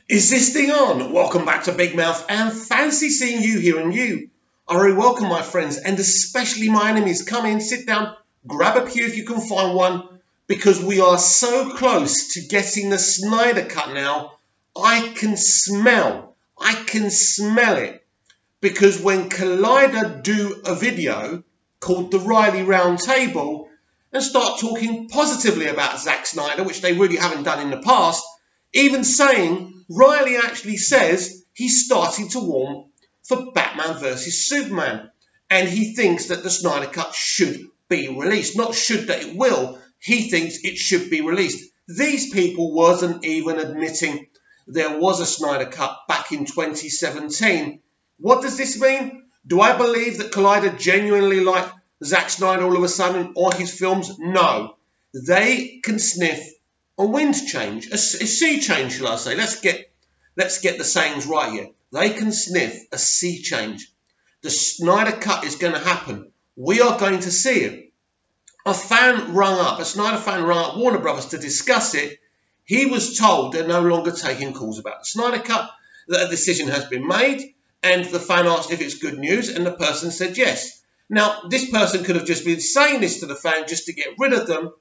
Is this thing on? Welcome back to Big Mouth, and fancy seeing you here, and you. I really welcome my friends and especially my enemies. Come in, sit down, grab a pew if you can find one, because we are so close to getting the Snyder Cut now. I can smell it, because when Collider do a video called the Riley Roundtable and start talking positively about Zack Snyder, which they really haven't done in the past, even saying Riley actually says he's starting to warm for Batman vs Superman, and he thinks that the Snyder Cut should be released. Not should, that it will. He thinks it should be released. These people wasn't even admitting there was a Snyder Cut back in 2017. What does this mean? Do I believe that Collider genuinely liked Zack Snyder all of a sudden or his films? No. They can sniff a wind change, a sea change, shall I say. Let's get the sayings right here. They can sniff a sea change. The Snyder Cut is going to happen. We are going to see it. A Snyder fan rung up Warner Brothers to discuss it. He was told they're no longer taking calls about the Snyder Cut, that a decision has been made, and the fan asked if it's good news, and the person said yes. Now, this person could have just been saying this to the fan just to get rid of them,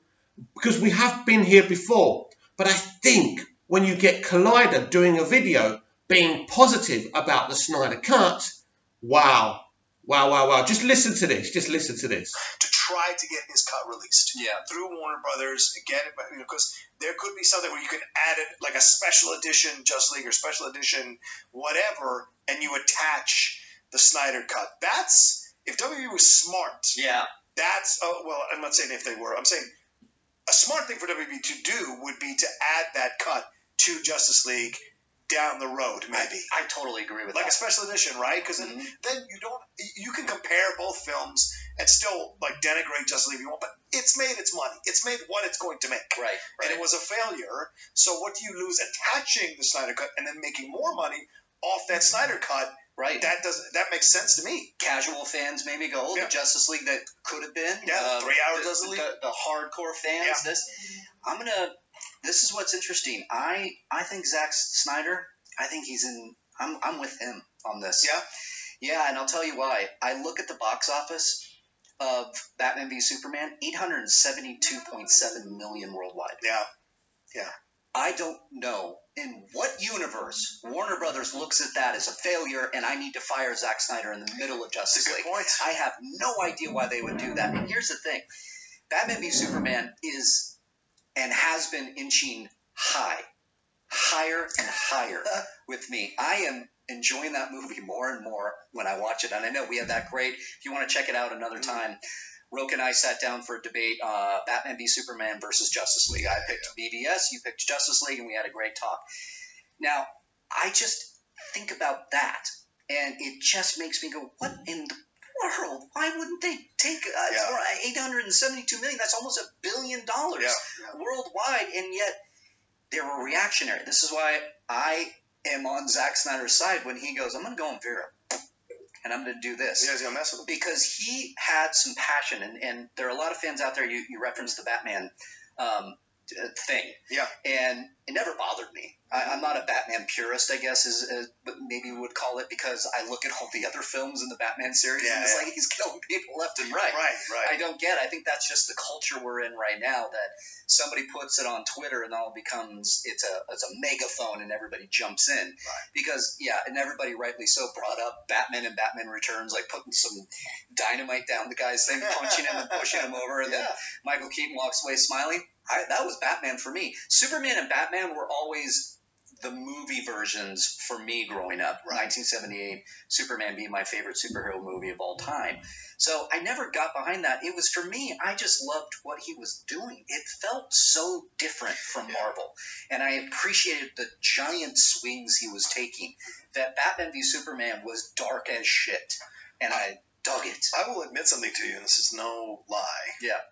because we have been here before. But I think when you get Collider doing a video being positive about the Snyder Cut, wow. Just listen to this. To try to get his cut released. Yeah. Through Warner Brothers, again, because there could be something where you can add it, like a special edition Justice League or special edition whatever, and you attach the Snyder Cut. That's, if WWE was smart. Yeah. That's, well, I'm not saying if they were. I'm saying a smart thing for WWE to do would be to add that cut to Justice League down the road, maybe. I totally agree with like that. a special edition, right? Because then you can compare both films and still like denigrate Justice League if you want, but it's made its money. It's made what it's going to make. Right. And it was a failure. So what do you lose attaching the Snyder Cut and then making more money off that Snyder Cut? Right. That makes sense to me. Casual fans maybe go, the Justice League that could have been. Yeah, 3-hour Justice League. The hardcore fans. Yeah. This is what's interesting. I think Zack Snyder, I'm with him on this. Yeah? Yeah, and I'll tell you why. I look at the box office of Batman v Superman, 872.7 million worldwide. Yeah. I don't know in what universe Warner Brothers looks at that as a failure and I need to fire Zack Snyder in the middle of Justice League. That's a good point. I have no idea why they would do that. And here's the thing. Batman v Superman is and has been inching higher and higher with me. I am enjoying that movie more and more when I watch it. And I know we have that great, if you want to check it out another time, Roke and I sat down for a debate, Batman v Superman versus Justice League. I picked BVS, you picked Justice League, and we had a great talk. Now, I just think about that, and it just makes me go, what in the world? Why wouldn't they take 872 million? That's almost $1 billion worldwide, and yet they were reactionary. This is why I am on Zack Snyder's side when he goes, I'm going to go on Vera. And I'm going to do this. Yeah, he's going to mess with him. Because he had some passion. And there are a lot of fans out there, you referenced the Batman thing. Yeah. And it never bothered me. I'm not a Batman purist, I guess, but maybe we would call it, because I look at all the other films in the Batman series and it's like he's killing people left and right. Right. I don't get it. I think that's just the culture we're in right now, that somebody puts it on Twitter and all becomes it's a megaphone and everybody jumps in. Right. Because and everybody rightly so brought up Batman and Batman Returns, like putting some dynamite down the guy's thing, punching him and pushing him over, and then Michael Keaton walks away smiling. That was Batman for me. Superman and Batman were always the movie versions for me growing up. 1978, Superman being my favorite superhero movie of all time. So I never got behind that. It was, for me, I just loved what he was doing. It felt so different from Marvel. And I appreciated the giant swings he was taking. That Batman v Superman was dark as shit. And I dug it. I will admit something to you, and this is no lie. Yeah.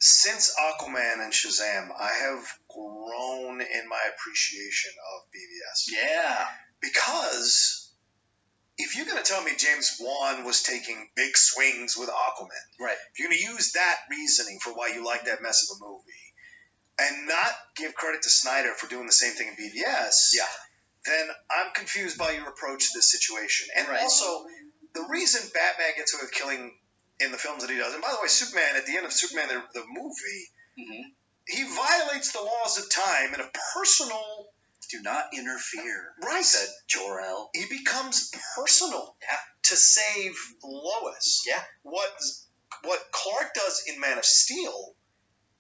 Since Aquaman and Shazam, I have grown in my appreciation of BVS. Yeah. Because if you're going to tell me James Wan was taking big swings with Aquaman, right? If you're going to use that reasoning for why you like that mess of a movie, and not give credit to Snyder for doing the same thing in BVS, then I'm confused by your approach to this situation. And also, the reason Batman gets away with killing in the films that he does, and by the way, Superman, at the end of Superman, the movie, he violates the laws of time in a personal... Do not interfere, said Jor-El. He becomes personal to save Lois. Yeah. What Clark does in Man of Steel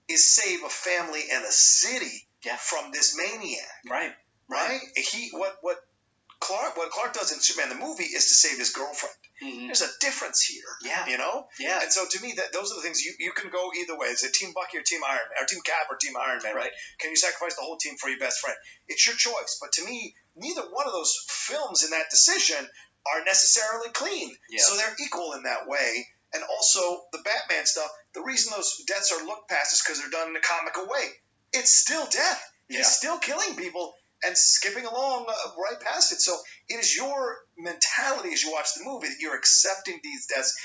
is save a family and a city from this maniac. Right. What Clark does in Superman the movie is to save his girlfriend. There's a difference here. You know? Yeah. And so to me, those are the things you can go either way. Is it Team Bucky or Team Iron Man, or Team Cap or Team Iron Man? Right? Can you sacrifice the whole team for your best friend? It's your choice. But to me, neither one of those films in that decision are necessarily clean. So they're equal in that way. And also the Batman stuff, the reason those deaths are looked past is because they're done in a comical way. It's still death. He's still killing people and skipping along right past it. So it is your mentality as you watch the movie that you're accepting these deaths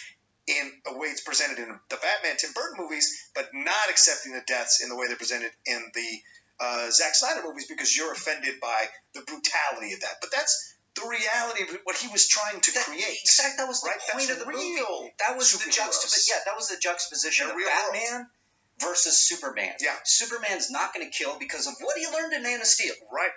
in a way it's presented in the Batman Tim Burton movies, but not accepting the deaths in the way they're presented in the Zack Snyder movies because you're offended by the brutality of that. But that's the reality of what he was trying to create. Exactly, that was the point of the movie. That was the juxtaposition of Batman versus Superman. Superman's not going to kill because of what he learned in Man of Steel. Right?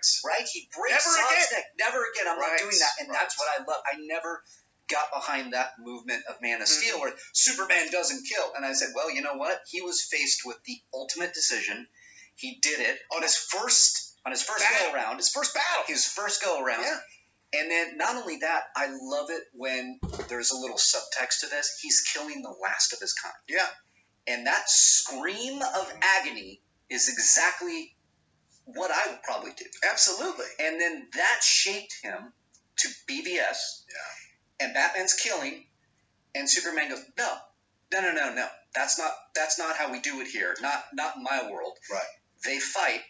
He breaks Zod's neck. Never again. I'm not doing that. And that's what I love. I never got behind that movement of Man of Steel where Superman doesn't kill. And I said, well, you know what? He was faced with the ultimate decision. He did it on his first go around. His first battle. His first go around. And then not only that, I love it when there's a little subtext to this. He's killing the last of his kind. And that scream of agony is exactly what I would probably do. Absolutely. And then that shaped him to BVS. And Batman's killing, and Superman goes, no. That's not how we do it here. Not in my world. They fight.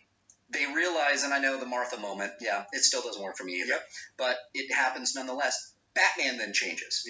They realize, and I know the Martha moment, it still doesn't work for me either, but it happens nonetheless. Batman then changes.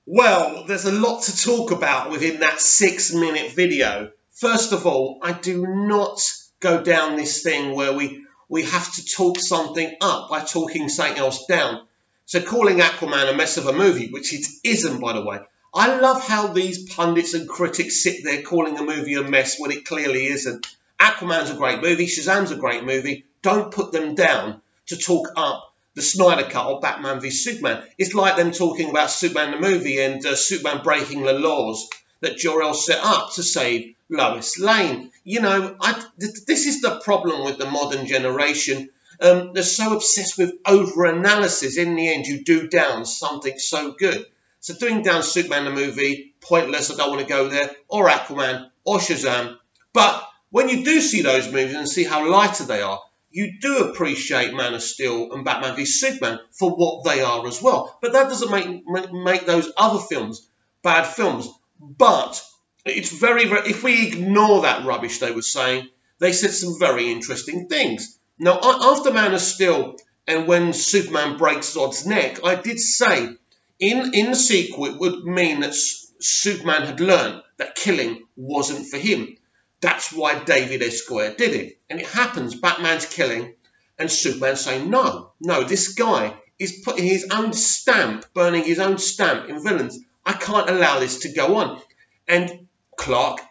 Well, there's a lot to talk about within that 6-minute video. First of all, I do not go down this thing where we have to talk something up by talking something else down. So calling Aquaman a mess of a movie, which it isn't, by the way. I love how these pundits and critics sit there calling a movie a mess when it clearly isn't. Aquaman's a great movie. Shazam's a great movie. Don't put them down to talk up the Snyder Cut or Batman v Superman. It's like them talking about Superman the movie and Superman breaking the laws that Jor-El set up to save Lois Lane. You know, this is the problem with the modern generation. They're so obsessed with over-analysis. In the end, you do down something so good. So doing down Superman the movie, pointless, I don't want to go there, or Aquaman, or Shazam. But when you do see those movies and see how lighter they are, you do appreciate Man of Steel and Batman v Superman for what they are as well. But that doesn't make those other films bad films. But it's very, if we ignore that rubbish they were saying, they said some very interesting things. Now, after Man of Steel and when Superman breaks Zod's neck, I did say in the sequel it would mean that Superman had learned that killing wasn't for him. That's why David Esquire did it. And it happens, Batman's killing, and Superman saying, no, this guy is putting his own stamp, burning his own stamp in villains. I can't allow this to go on. And Clark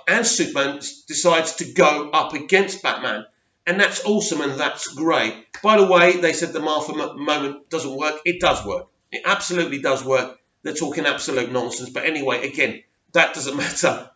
and Superman decides to go up against Batman. And that's awesome and that's great. By the way, they said the Martha moment doesn't work. It does work. It absolutely does work. They're talking absolute nonsense. But anyway, again, that doesn't matter.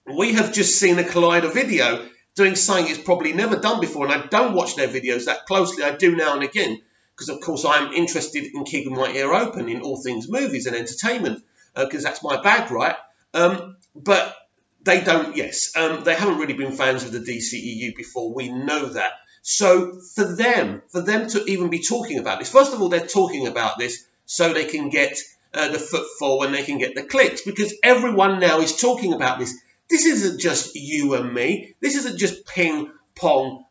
We have just seen a Collider video doing something it's probably never done before. And I don't watch their videos that closely. I do now and again. Because, of course, I'm interested in keeping my ear open in all things movies and entertainment. Because that's my bag, right? But they don't, they haven't really been fans of the DCEU before. We know that. So for them to even be talking about this, first of all, they're talking about this so they can get the footfall and they can get the clicks. Because everyone now is talking about this. This isn't just you and me. This isn't just ping-pong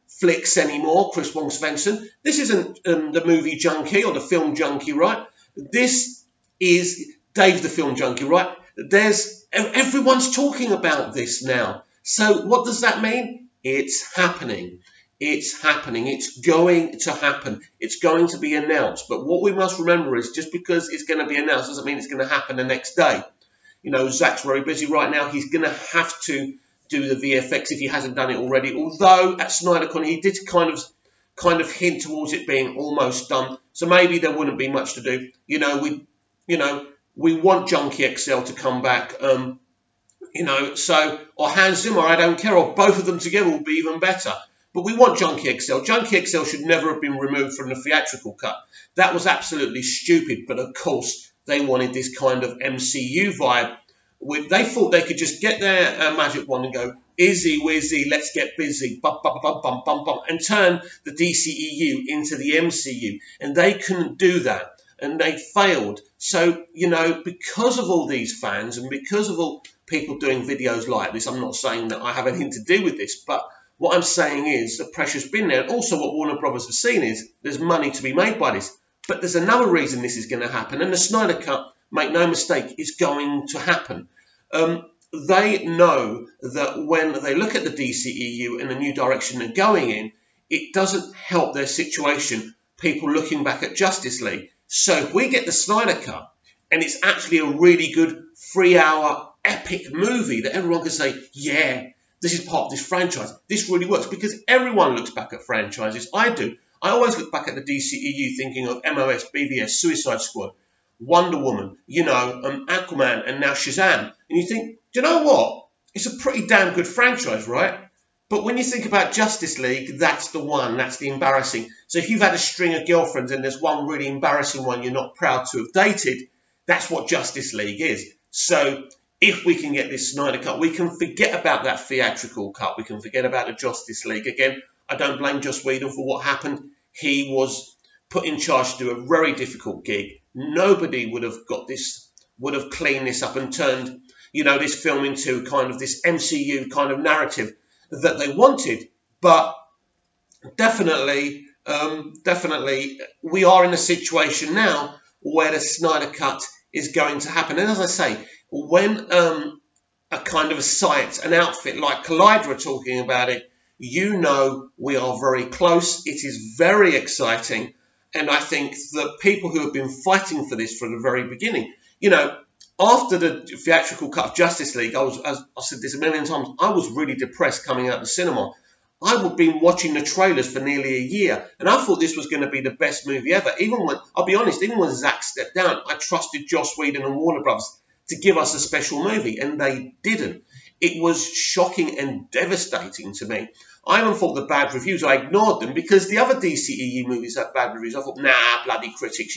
flicks anymore, Chris Wong Svensson. This isn't the movie junkie or the film junkie, right? This is Dave the film junkie, right? Everyone's talking about this now. So what does that mean? It's happening. It's happening. It's going to happen. It's going to be announced. But what we must remember is just because it's going to be announced doesn't mean it's going to happen the next day. You know, Zack's very busy right now. He's going to have to do the VFX if he hasn't done it already. Although at Snyder Cut he did kind of hint towards it being almost done. So maybe there wouldn't be much to do. We want Junkie XL to come back. Or Hans Zimmer, I don't care, or both of them together will be even better. But we want Junkie XL. Junkie XL should never have been removed from the theatrical cut. That was absolutely stupid. But of course, they wanted this kind of MCU vibe. They thought they could just get their magic wand and go, Izzy Wizzy, let's get busy, bum, bum, bum, bum, bum, bum, and turn the DCEU into the MCU. And they couldn't do that. And they failed. So, because of all these fans and because of all people doing videos like this, I'm not saying that I have anything to do with this, but what I'm saying is the pressure's been there. And also what Warner Brothers have seen is there's money to be made by this. But there's another reason this is going to happen. And the Snyder Cut, make no mistake, is going to happen. They know that when they look at the DCEU and the new direction they're going in, it doesn't help their situation, people looking back at Justice League. So if we get the Snyder Cut, and it's actually a really good 3-hour epic movie that everyone can say, yeah, this is part of this franchise. This really works because everyone looks back at franchises. I do. I always look back at the DCEU thinking of MOS, BVS, Suicide Squad, Wonder Woman, Aquaman, and now Shazam. And you think, do you know what? It's a pretty damn good franchise, right? But when you think about Justice League, that's the one. That's the embarrassing. So if you've had a string of girlfriends and there's one really embarrassing one you're not proud to have dated, that's what Justice League is. So if we can get this Snyder Cut, we can forget about that theatrical cut. We can forget about the Justice League. Again, I don't blame Joss Whedon for what happened. He was put in charge to do a very difficult gig. Nobody would have got this, would have cleaned this up and turned, this film into kind of this MCU kind of narrative that they wanted. But definitely, we are in a situation now where the Snyder Cut is going to happen. And as I say, when a kind of a site, an outfit like Collider are talking about it, we are very close. It is very exciting. And I think that people who have been fighting for this from the very beginning, after the theatrical cut of Justice League, I've said this a million times, I was really depressed coming out of the cinema. I had been watching the trailers for nearly a year, and I thought this was going to be the best movie ever. I'll be honest, even when Zack stepped down, I trusted Joss Whedon and Warner Brothers to give us a special movie, and they didn't. It was shocking and devastating to me. I even thought the bad reviews, I ignored them because the other DCEU movies had bad reviews. I thought, nah, bloody critics,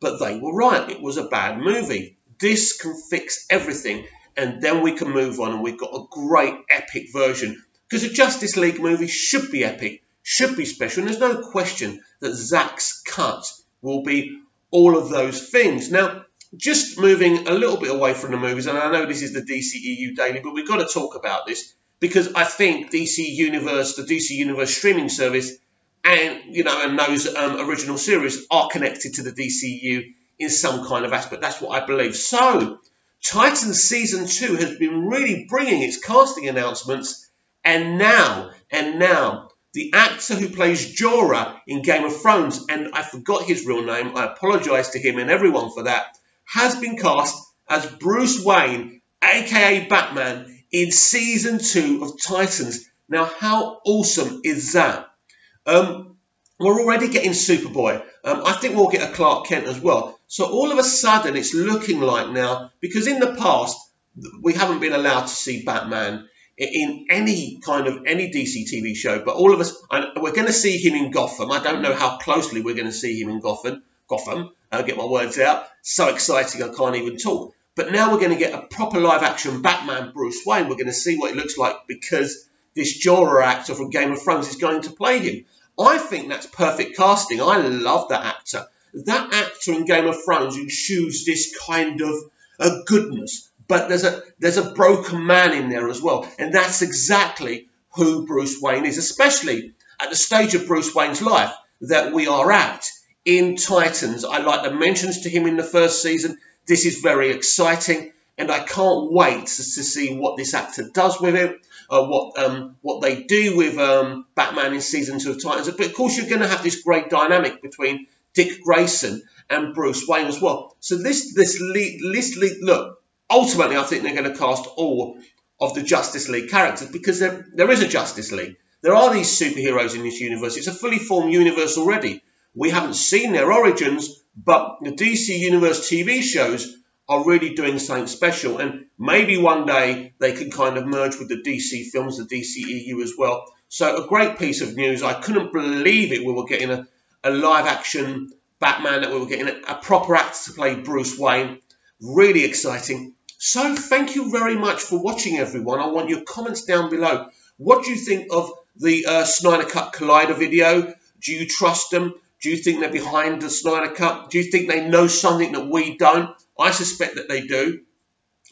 But they were right. It was a bad movie. This can fix everything, and then we can move on, and we've got a great epic version. Because a Justice League movie should be epic, should be special, and there's no question that Zack's cut will be all of those things. Now, just moving a little bit away from the movies, and I know this is the DCEU Daily, but we've got to talk about this, because I think the DC Universe streaming service, and and those original series are connected to the DCEU in some kind of aspect. That's what I believe. So, Titans Season 2 has been really bringing its casting announcements, and now, the actor who plays Jorah in Game of Thrones, and I forgot his real name, I apologise to him and everyone for that, has been cast as Bruce Wayne, aka Batman, in Season 2 of Titans. Now, how awesome is that? We're already getting Superboy. I think we'll get a Clark Kent as well. So all of a sudden, it's looking like now, because in the past, we haven't been allowed to see Batman in any DC TV show, but all of us, we're going to see him in Gotham. I don't know how closely we're going to see him in Gotham. I'll get my words out. So exciting, I can't even talk. But now we're going to get a proper live-action Batman Bruce Wayne. We're going to see what it looks like because this Jorah actor from Game of Thrones is going to play him. I think that's perfect casting. I love that actor. That actor in Game of Thrones who shows this kind of a goodness. But there's a broken man in there as well. And that's exactly who Bruce Wayne is, especially at the stage of Bruce Wayne's life that we are at in Titans. I like the mentions to him in the first season. This is very exciting. and I can't wait to see what this actor does with it, what they do with Batman in season 2 of Titans. But of course, you're going to have this great dynamic between Dick Grayson and Bruce Wayne as well. So this look, ultimately, I think they're going to cast all of the Justice League characters, because there is a Justice League. There are these superheroes in this universe. It's a fully formed universe already. We haven't seen their origins, but the DC Universe TV shows are really doing something special. And maybe one day they can kind of merge with the DC films, the DCEU as well. So a great piece of news. I couldn't believe it. We were getting a live action Batman, that we were getting a proper actor to play Bruce Wayne. Really exciting. So thank you very much for watching, everyone. I want your comments down below. What do you think of the Snyder Cut Collider video? Do you trust them? Do you think they're behind the Snyder Cut? Do you think they know something that we don't? I suspect that they do.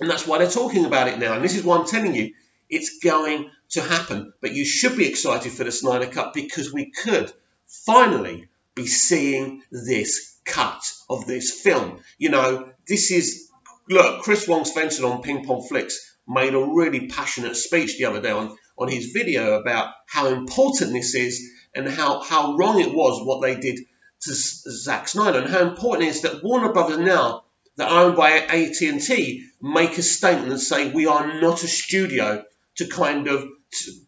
And that's why they're talking about it now. And this is why I'm telling you, it's going to happen. But you should be excited for the Snyder Cut, because we could finally be seeing this cut of this film. You know, this is, look, Chris Wong-Svensson on Ping Pong Flicks made a really passionate speech the other day on his video about how important this is, and how wrong it was what they did to Zack Snyder, and how important it is that Warner Brothers now, that are owned by AT&T, make a statement and say, we are not a studio to kind of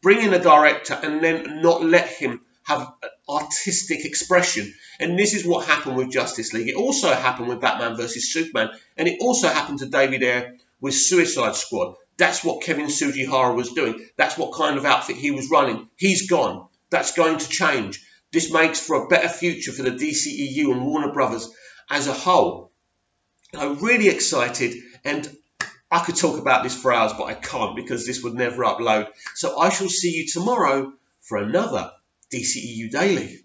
bring in a director and then not let him have artistic expression. And this is what happened with Justice League. It also happened with Batman vs Superman, and it also happened to David Ayer with Suicide Squad. That's what Kevin Sugihara was doing. That's what kind of outfit he was running. He's gone. That's going to change. This makes for a better future for the DCEU and Warner Brothers as a whole. I'm really excited, and I could talk about this for hours, but I can't, because this would never upload. So I shall see you tomorrow for another DCEU Daily.